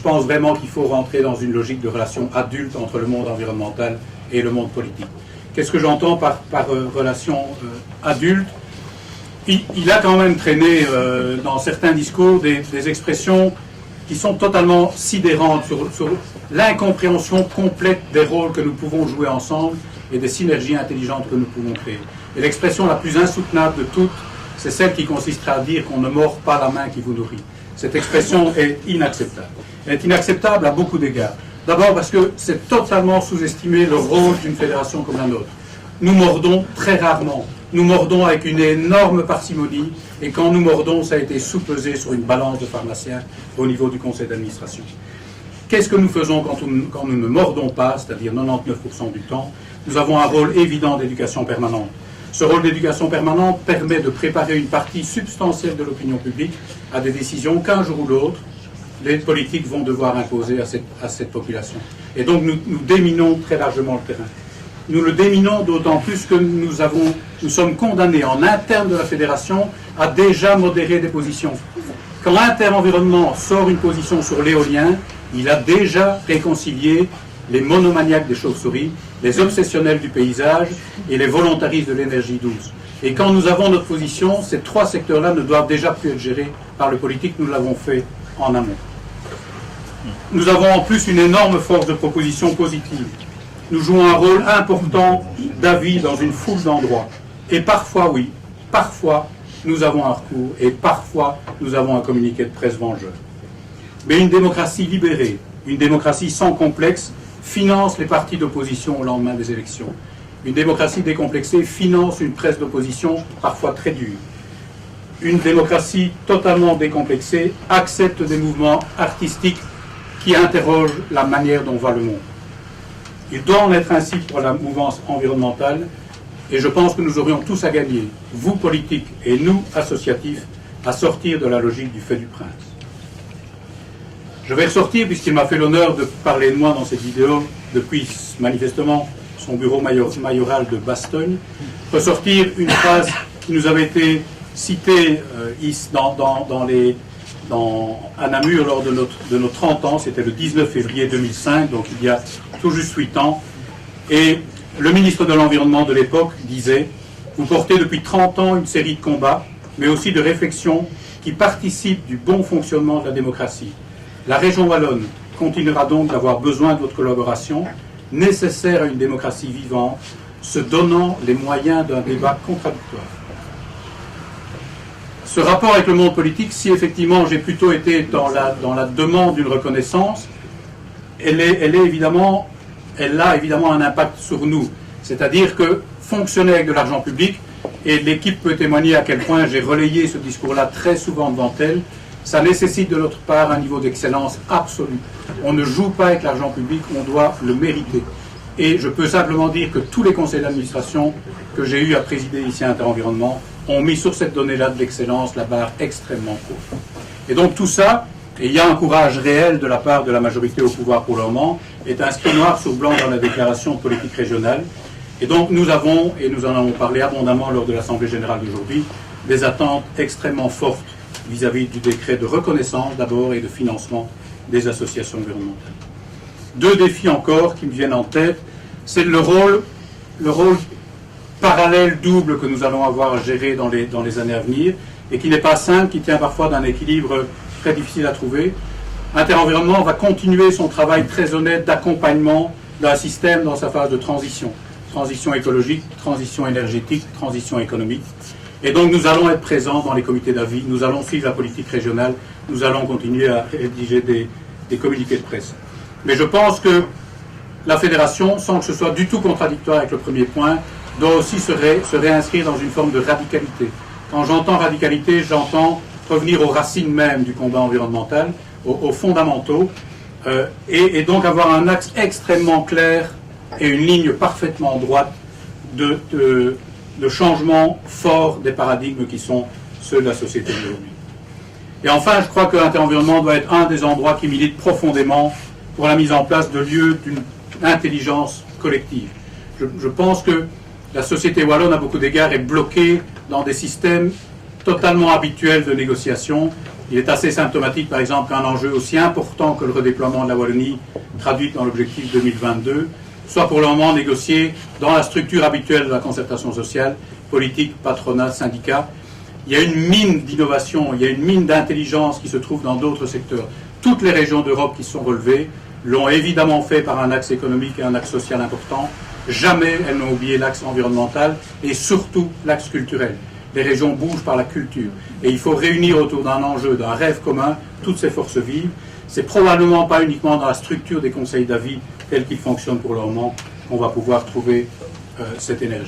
pense vraiment qu'il faut rentrer dans une logique de relation adulte entre le monde environnemental et le monde politique. Qu'est-ce que j'entends par relation adulte? Il a quand même traîné dans certains discours des expressions qui sont totalement sidérantes sur l'incompréhension complète des rôles que nous pouvons jouer ensemble et des synergies intelligentes que nous pouvons créer. Et l'expression la plus insoutenable de toutes, c'est celle qui consistera à dire qu'on ne mord pas la main qui vous nourrit. Cette expression est inacceptable. Elle est inacceptable à beaucoup d'égards. D'abord parce que c'est totalement sous-estimer le rôle d'une fédération comme la nôtre. Nous mordons très rarement. Nous mordons avec une énorme parcimonie, et quand nous mordons, ça a été sous-pesé sur une balance de pharmaciens au niveau du conseil d'administration. Qu'est-ce que nous faisons quand nous ne mordons pas, c'est-à-dire 99% du temps? Nous avons un rôle évident d'éducation permanente. Ce rôle d'éducation permanente permet de préparer une partie substantielle de l'opinion publique à des décisions qu'un jour ou l'autre, les politiques vont devoir imposer à cette population. Et donc nous déminons très largement le terrain. Nous le déminons d'autant plus que nous sommes condamnés en interne de la fédération à déjà modérer des positions. Quand l'Inter-Environnement sort une position sur l'éolien, il a déjà réconcilié les monomaniaques des chauves-souris, les obsessionnels du paysage et les volontaristes de l'énergie douce. Et quand nous avons notre position, ces trois secteurs-là ne doivent déjà plus être gérés par le politique, nous l'avons fait en amont. Nous avons en plus une énorme force de proposition positive. Nous jouons un rôle important d'avis dans une foule d'endroits. Et parfois, oui, parfois, nous avons un recours et parfois, nous avons un communiqué de presse vengeur. Mais une démocratie libérée, une démocratie sans complexe, finance les partis d'opposition au lendemain des élections. Une démocratie décomplexée finance une presse d'opposition parfois très dure. Une démocratie totalement décomplexée accepte des mouvements artistiques qui interrogent la manière dont va le monde. Il doit en être ainsi pour la mouvance environnementale, et je pense que nous aurions tous à gagner, vous politiques et nous associatifs, à sortir de la logique du fait du prince. Je vais ressortir, puisqu'il m'a fait l'honneur de parler de moi dans cette vidéo, depuis manifestement son bureau mayoral de Bastogne, ressortir une phrase qui nous avait été citée à Namur lors de nos 30 ans, c'était le 19 février 2005, donc il y a tout juste 8 ans, et le ministre de l'Environnement de l'époque disait « Vous portez depuis 30 ans une série de combats, mais aussi de réflexions qui participent du bon fonctionnement de la démocratie. La région wallonne continuera donc d'avoir besoin de votre collaboration, nécessaire à une démocratie vivante, se donnant les moyens d'un débat contradictoire. » Ce rapport avec le monde politique, si effectivement j'ai plutôt été dans la demande d'une reconnaissance, elle a évidemment un impact sur nous. C'est-à-dire que fonctionner avec de l'argent public, et l'équipe peut témoigner à quel point j'ai relayé ce discours-là très souvent devant elle, ça nécessite de notre part un niveau d'excellence absolu. On ne joue pas avec l'argent public, on doit le mériter. Et je peux simplement dire que tous les conseils d'administration que j'ai eu à présider ici à Inter-Environnement ont mis sur cette donnée-là de l'excellence la barre extrêmement haute. Et donc tout ça, et il y a un courage réel de la part de la majorité au pouvoir pour le moment, est inscrit noir sur blanc dans la déclaration de politique régionale. Et donc nous avons, et nous en avons parlé abondamment lors de l'Assemblée générale d'aujourd'hui, des attentes extrêmement fortes vis-à-vis du décret de reconnaissance d'abord et de financement des associations environnementales. Deux défis encore qui me viennent en tête, c'est le rôle parallèle double que nous allons avoir à gérer dans les années à venir, et qui n'est pas simple, qui tient parfois d'un équilibre très difficile à trouver. Inter-Environnement va continuer son travail très honnête d'accompagnement d'un système dans sa phase de transition. Transition écologique, transition énergétique, transition économique. Et donc nous allons être présents dans les comités d'avis, nous allons suivre la politique régionale, nous allons continuer à rédiger des communiqués de presse. Mais je pense que la fédération, sans que ce soit du tout contradictoire avec le premier point, doit aussi se réinscrire dans une forme de radicalité. Quand j'entends radicalité, j'entends revenir aux racines même du combat environnemental, aux fondamentaux, et donc avoir un axe extrêmement clair et une ligne parfaitement droite de changement fort des paradigmes qui sont ceux de la société d'aujourd'hui. Et enfin, je crois que l'Inter-Environnement doit être un des endroits qui milite profondément pour la mise en place de lieux d'une intelligence collective. Je pense que la société wallonne, à beaucoup d'égards, est bloquée dans des systèmes totalement habituels de négociation Il est assez symptomatique, par exemple, qu'un enjeu aussi important que le redéploiement de la Wallonie, traduit dans l'objectif 2022, soit pour le moment négocié dans la structure habituelle de la concertation sociale, politique, patronat, syndicat. Il y a une mine d'innovation, il y a une mine d'intelligence qui se trouve dans d'autres secteurs. Toutes les régions d'Europe qui se sont relevées l'ont évidemment fait par un axe économique et un axe social important. Jamais elles n'ont oublié l'axe environnemental et surtout l'axe culturel. Les régions bougent par la culture. Et il faut réunir autour d'un enjeu, d'un rêve commun, toutes ces forces vives. C'est probablement pas uniquement dans la structure des conseils d'avis tels qu'ils fonctionnent pour le moment qu'on va pouvoir trouver cette énergie.